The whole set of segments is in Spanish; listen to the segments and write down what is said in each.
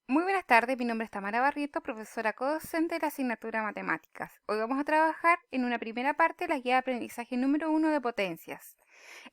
Muy buenas tardes, mi nombre es Tamara Barrientos, profesora co-docente de la asignatura Matemáticas. Hoy vamos a trabajar en una primera parte de la guía de aprendizaje número 1 de potencias.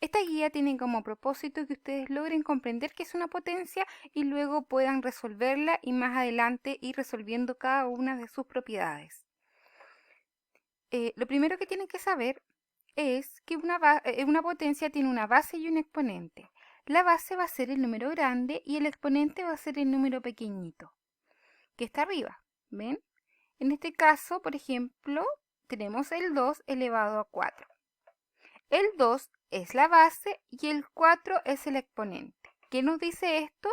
Esta guía tiene como propósito que ustedes logren comprender qué es una potencia y luego puedan resolverla y más adelante ir resolviendo cada una de sus propiedades. Lo primero que tienen que saber es que una potencia tiene una base y un exponente. La base va a ser el número grande y el exponente va a ser el número pequeñito que está arriba. ¿Ven? En este caso, por ejemplo, tenemos el 2 elevado a 4. El 2 es la base y el 4 es el exponente. ¿Qué nos dice esto?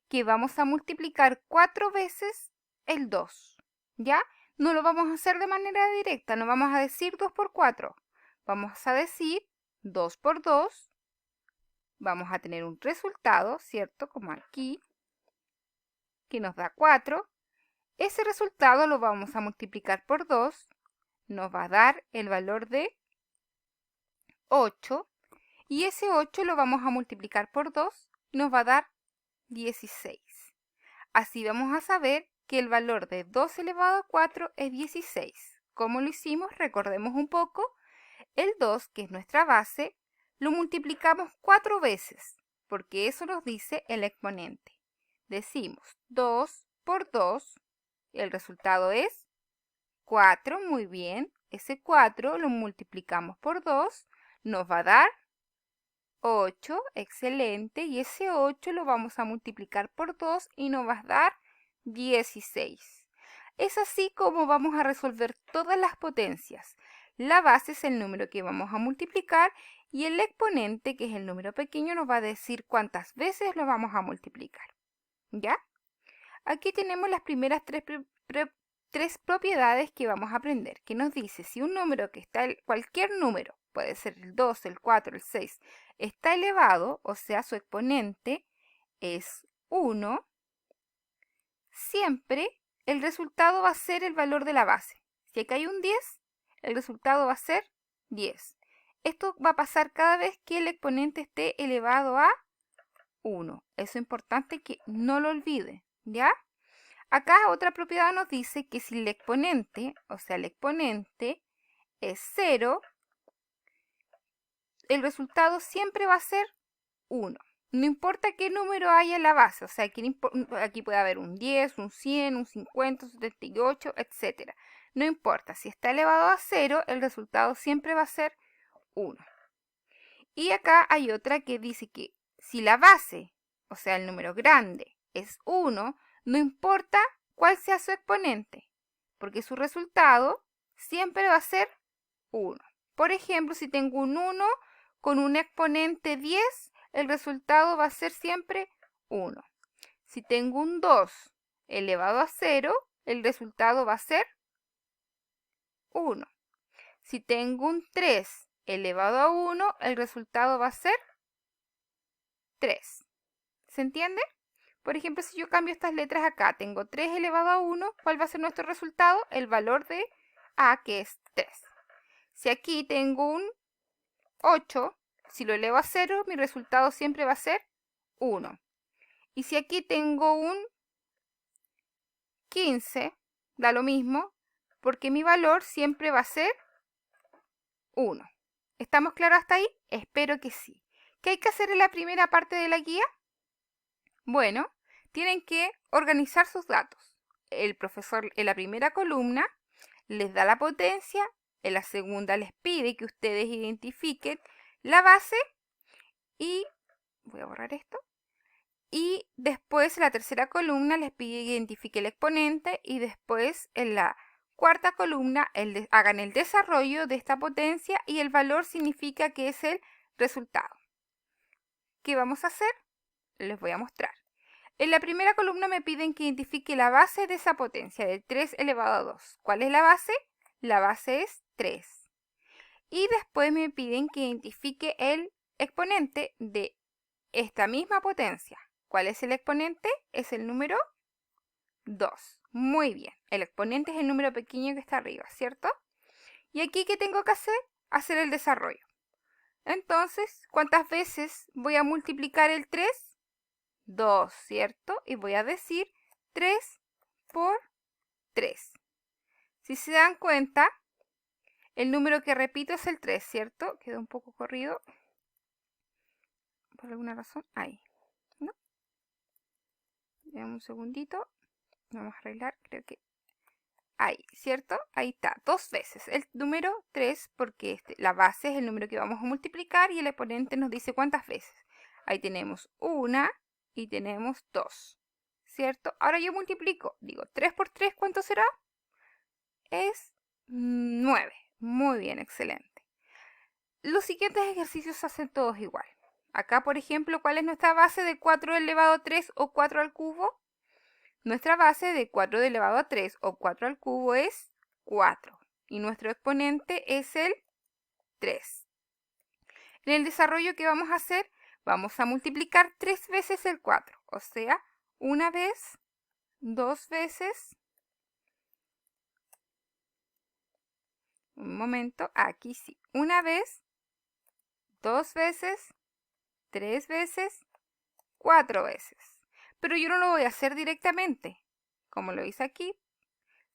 Que vamos a multiplicar 4 veces el 2. ¿Ya? No lo vamos a hacer de manera directa, no vamos a decir 2 por 4. Vamos a decir 2 por 2. Vamos a tener un resultado, ¿cierto? Como aquí, que nos da 4. Ese resultado lo vamos a multiplicar por 2, nos va a dar el valor de 8 y ese 8 lo vamos a multiplicar por 2 y nos va a dar 16. Así vamos a saber que el valor de 2 elevado a 4 es 16. ¿Cómo lo hicimos? Recordemos un poco. El 2, que es nuestra base, lo multiplicamos 4 veces, porque eso nos dice el exponente. Decimos 2 por 2, el resultado es 4, muy bien. Ese 4 lo multiplicamos por 2, nos va a dar 8, excelente. Y ese 8 lo vamos a multiplicar por 2 y nos va a dar 16. Es así como vamos a resolver todas las potencias. La base es el número que vamos a multiplicar y el exponente, que es el número pequeño, nos va a decir cuántas veces lo vamos a multiplicar. ¿Ya? Aquí tenemos las primeras tres propiedades que vamos a aprender, que nos dice si un número que está, cualquier número, puede ser el 2, el 4, el 6, está elevado, o sea, su exponente es 1, siempre el resultado va a ser el valor de la base. Si acá hay un 10, el resultado va a ser 10. Esto va a pasar cada vez que el exponente esté elevado a 1. Eso es importante que no lo olvide, ¿ya? Acá otra propiedad nos dice que si el exponente, o sea, el exponente es 0, el resultado siempre va a ser 1. No importa qué número haya en la base, o sea, aquí puede haber un 10, un 100, un 50, un 78, etc. No importa, si está elevado a 0, el resultado siempre va a ser 1. Y acá hay otra que dice que si la base, o sea, el número grande, es 1, no importa cuál sea su exponente, porque su resultado siempre va a ser 1. Por ejemplo, si tengo un 1 con un exponente 10, el resultado va a ser siempre 1. Si tengo un 2 elevado a 0, el resultado va a ser 1. Si tengo un 3 elevado a 1, el resultado va a ser 3. ¿Se entiende? Por ejemplo, si yo cambio estas letras acá, tengo 3 elevado a 1, ¿cuál va a ser nuestro resultado? El valor de A, que es 3. Si aquí tengo un 8, si lo elevo a 0, mi resultado siempre va a ser 1. Y si aquí tengo un 15, da lo mismo, porque mi valor siempre va a ser 1. ¿Estamos claros hasta ahí? Espero que sí. ¿Qué hay que hacer en la primera parte de la guía? Bueno, tienen que organizar sus datos. El profesor en la primera columna les da la potencia, en la segunda les pide que ustedes identifiquen la base y, voy a borrar esto, y después en la tercera columna les pide que identifique el exponente y después en la cuarta columna hagan el desarrollo de esta potencia y el valor significa que es el resultado. ¿Qué vamos a hacer? Les voy a mostrar. En la primera columna me piden que identifique la base de esa potencia, de 3 elevado a 2. ¿Cuál es la base? La base es 3. Y después me piden que identifique el exponente de esta misma potencia. ¿Cuál es el exponente? Es el número 2. Muy bien. El exponente es el número pequeño que está arriba, ¿cierto? Y aquí, ¿qué tengo que hacer? Hacer el desarrollo. Entonces, ¿cuántas veces voy a multiplicar el 3? 2, ¿cierto? Y voy a decir 3 por 3. Si se dan cuenta, el número que repito es el 3, ¿cierto? Quedó un poco corrido. Por alguna razón. Ahí. ¿No? Dame un segundito. Vamos a arreglar. Creo que ahí, ¿cierto? Ahí está. 2 veces. El número 3 porque la base es el número que vamos a multiplicar y el exponente nos dice cuántas veces. Ahí tenemos 1 y tenemos 2. ¿Cierto? Ahora yo multiplico. Digo, 3 por 3, ¿cuánto será? Es 9. Muy bien, excelente. Los siguientes ejercicios se hacen todos igual. Acá, por ejemplo, ¿cuál es nuestra base de 4 elevado a 3 o 4 al cubo? Nuestra base de 4 elevado a 3 o 4 al cubo es 4. Y nuestro exponente es el 3. En el desarrollo que vamos a hacer, vamos a multiplicar 3 veces el 4. O sea, una vez, 2 veces. Un momento, aquí sí. Una vez, 2 veces, 3 veces, 4 veces. Pero yo no lo voy a hacer directamente, como lo hice aquí,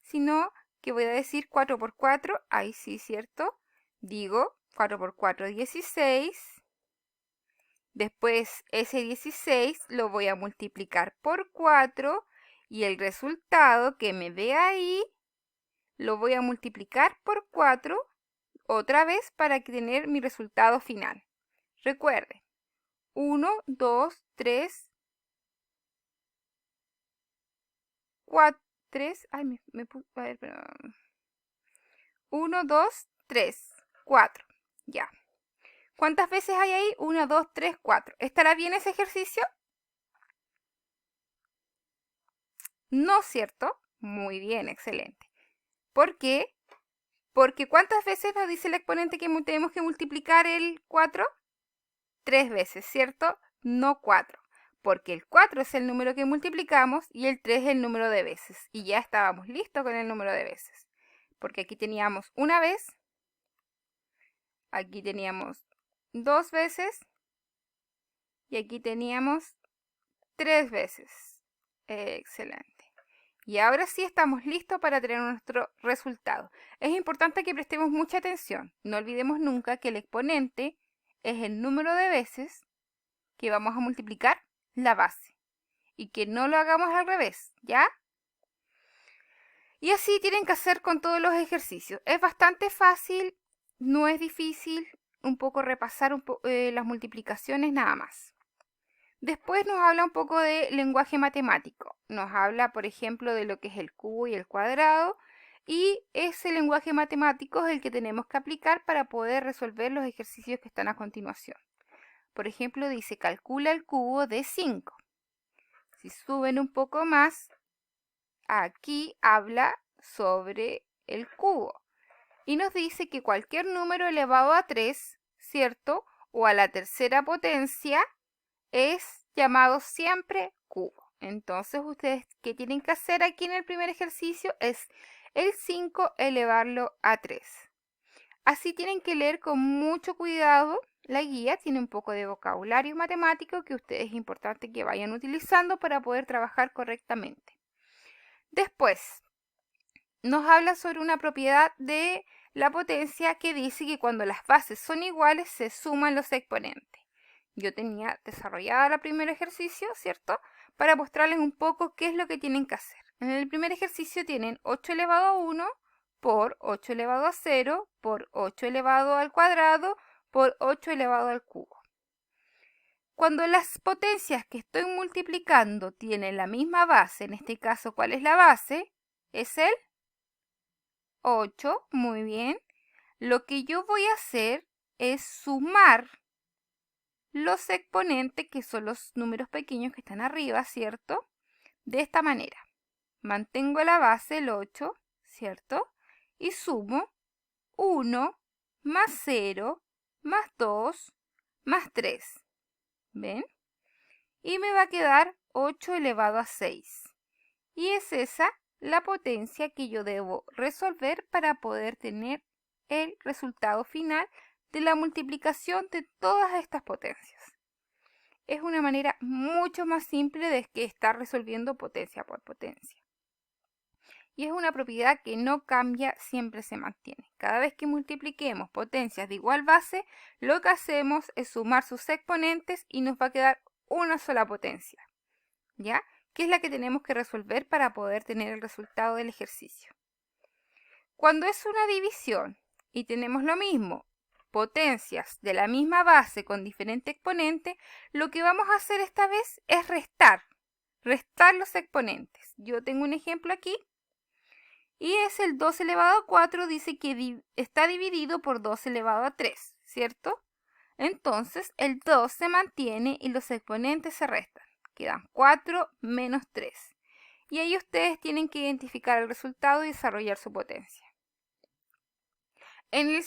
sino que voy a decir 4 por 4, ahí sí, ¿cierto? Digo 4 por 4, 16. Después ese 16 lo voy a multiplicar por 4 y el resultado que me dé ahí lo voy a multiplicar por 4 otra vez para tener mi resultado final. Recuerden, 1, 2, 3, 4, 3, ay, me puse, a ver, perdón. 1, 2, 3, 4, ya. ¿Cuántas veces hay ahí? 1, 2, 3, 4. ¿Estará bien ese ejercicio? No, ¿cierto? Muy bien, excelente. ¿Por qué? Porque ¿cuántas veces nos dice el exponente que tenemos que multiplicar el 4? 3 veces, ¿cierto? No 4. Porque el 4 es el número que multiplicamos y el 3 es el número de veces. Y ya estábamos listos con el número de veces. Porque aquí teníamos una vez, aquí teníamos 2 veces y aquí teníamos 3 veces. Excelente. Y ahora sí estamos listos para tener nuestro resultado. Es importante que prestemos mucha atención. No olvidemos nunca que el exponente es el número de veces que vamos a multiplicar la base. Y que no lo hagamos al revés, ¿ya? Y así tienen que hacer con todos los ejercicios. Es bastante fácil, no es difícil, un poco repasar las multiplicaciones nada más. Después nos habla un poco de lenguaje matemático. Nos habla, por ejemplo, de lo que es el cubo y el cuadrado. Y ese lenguaje matemático es el que tenemos que aplicar para poder resolver los ejercicios que están a continuación. Por ejemplo, dice, calcula el cubo de 5. Si suben un poco más, aquí habla sobre el cubo. Y nos dice que cualquier número elevado a 3, ¿cierto? O a la tercera potencia, es llamado siempre cubo. Entonces, ustedes, ¿qué tienen que hacer aquí en el primer ejercicio? Es el 5 elevarlo a 3. Así tienen que leer con mucho cuidado la guía. Tiene un poco de vocabulario matemático que ustedes es importante que vayan utilizando para poder trabajar correctamente. Después, nos habla sobre una propiedad de la potencia que dice que cuando las bases son iguales se suman los exponentes. Yo tenía desarrollada el primer ejercicio, ¿cierto? Para mostrarles un poco qué es lo que tienen que hacer. En el primer ejercicio tienen 8 elevado a 1 por 8 elevado a 0 por 8 elevado al cuadrado por 8 elevado al cubo. Cuando las potencias que estoy multiplicando tienen la misma base, en este caso, ¿cuál es la base? Es el 8, muy bien. Lo que yo voy a hacer es sumar los exponentes, que son los números pequeños que están arriba, ¿cierto? De esta manera. Mantengo la base, el 8, ¿cierto? Y sumo 1 más 0 más 2 más 3. ¿Ven? Y me va a quedar 8 elevado a 6. Y es esa la potencia que yo debo resolver para poder tener el resultado final de la multiplicación de todas estas potencias. es una manera mucho más simple de que estar resolviendo potencia por potencia. Y es una propiedad que no cambia, siempre se mantiene. Cada vez que multipliquemos potencias de igual base, lo que hacemos es sumar sus exponentes y nos va a quedar una sola potencia, ¿ya? Que es la que tenemos que resolver para poder tener el resultado del ejercicio. Cuando es una división y tenemos lo mismo, potencias de la misma base con diferente exponente, lo que vamos a hacer esta vez es restar los exponentes. Yo tengo un ejemplo aquí. Y es el 2 elevado a 4, dice que está dividido por 2 elevado a 3, ¿cierto? Entonces el 2 se mantiene y los exponentes se restan. Quedan 4 menos 3. Y ahí ustedes tienen que identificar el resultado y desarrollar su potencia. En el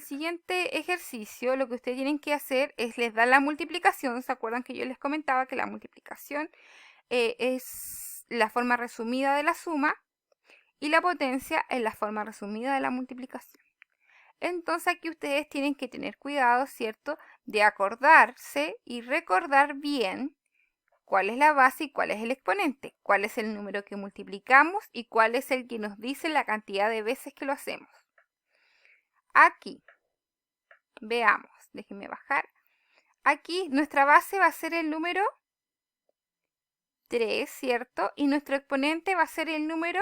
siguiente ejercicio lo que ustedes tienen que hacer es les dar la multiplicación. ¿Se acuerdan que yo les comentaba que la multiplicación es la forma resumida de la suma? Y la potencia es la forma resumida de la multiplicación. Entonces aquí ustedes tienen que tener cuidado, ¿cierto?, de acordarse y recordar bien cuál es la base y cuál es el exponente, cuál es el número que multiplicamos y cuál es el que nos dice la cantidad de veces que lo hacemos. Aquí, veamos, déjenme bajar. Aquí nuestra base va a ser el número 3, ¿cierto? Y nuestro exponente va a ser el número,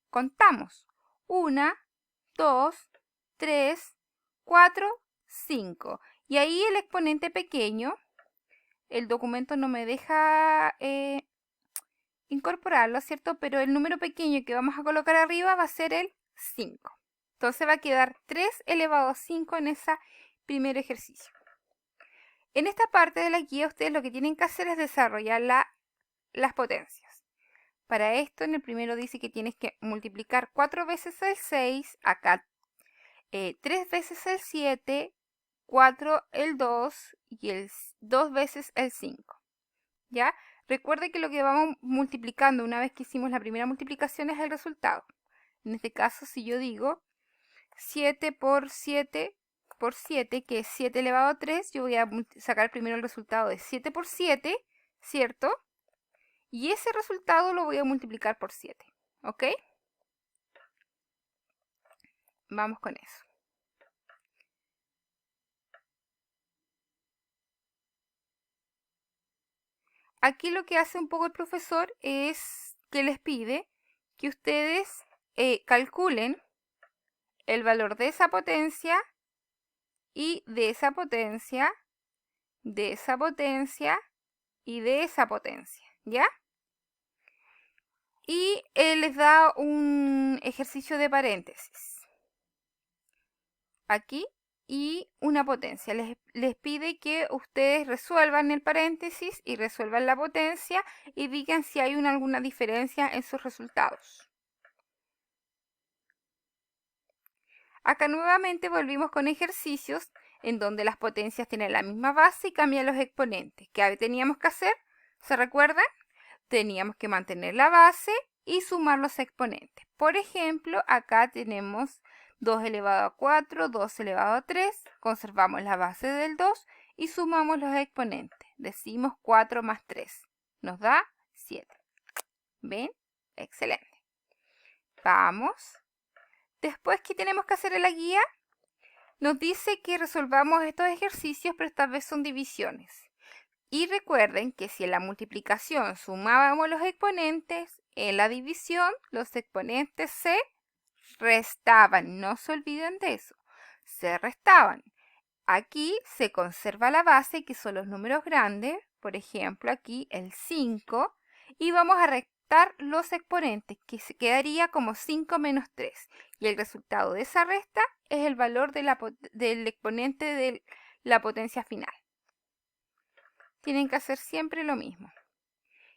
contamos, 1, 2, 3, 4, 5. Y ahí el exponente pequeño, el documento no me deja incorporarlo, ¿cierto? Pero el número pequeño que vamos a colocar arriba va a ser el 5. Entonces va a quedar 3 elevado a 5 en ese primer ejercicio. En esta parte de la guía ustedes lo que tienen que hacer es desarrollar las potencias. Para esto en el primero dice que tienes que multiplicar 4 veces el 6, acá 3 veces el 7, 4 el 2 y 2 veces el 5. ¿Ya? Recuerde que lo que vamos multiplicando una vez que hicimos la primera multiplicación es el resultado. En este caso, si yo digo 7 por 7 por 7, que es 7 elevado a 3, yo voy a sacar primero el resultado de 7 por 7, ¿cierto? Y ese resultado lo voy a multiplicar por 7, ¿ok? Vamos con eso. Aquí lo que hace un poco el profesor es que les pide que ustedes calculen el valor de esa potencia y de esa potencia, de esa potencia y de esa potencia, ¿ya? Y les da un ejercicio de paréntesis aquí y una potencia. Les pide que ustedes resuelvan el paréntesis y resuelvan la potencia y digan si hay alguna diferencia en sus resultados. Acá nuevamente volvimos con ejercicios en donde las potencias tienen la misma base y cambian los exponentes. ¿Qué teníamos que hacer? ¿Se recuerdan? Teníamos que mantener la base y sumar los exponentes. Por ejemplo, acá tenemos 2 elevado a 4, 2 elevado a 3, conservamos la base del 2 y sumamos los exponentes. Decimos 4 más 3, nos da 7. ¿Ven? Excelente. Vamos. Después, ¿qué tenemos que hacer en la guía? Nos dice que resolvamos estos ejercicios, pero esta vez son divisiones. Y recuerden que si en la multiplicación sumábamos los exponentes, en la división los exponentes se restaban. No se olviden de eso. Se restaban. Aquí se conserva la base, que son los números grandes. Por ejemplo, aquí el 5. Y vamos a restar los exponentes, que se quedaría como 5 menos 3. Y el resultado de esa resta es el valor del exponente de la potencia final. Tienen que hacer siempre lo mismo.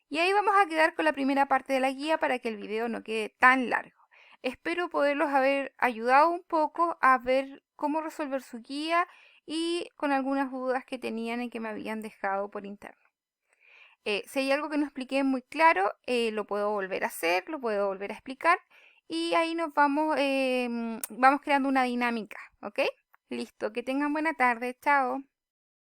Y ahí vamos a quedar con la primera parte de la guía para que el video no quede tan largo. Espero poderlos haber ayudado un poco a ver cómo resolver su guía y con algunas dudas que tenían y que me habían dejado por interno. Si hay algo que no expliqué muy claro, lo puedo volver a hacer, lo puedo volver a explicar y ahí nos vamos creando una dinámica, ¿ok? Listo, que tengan buena tarde, chao.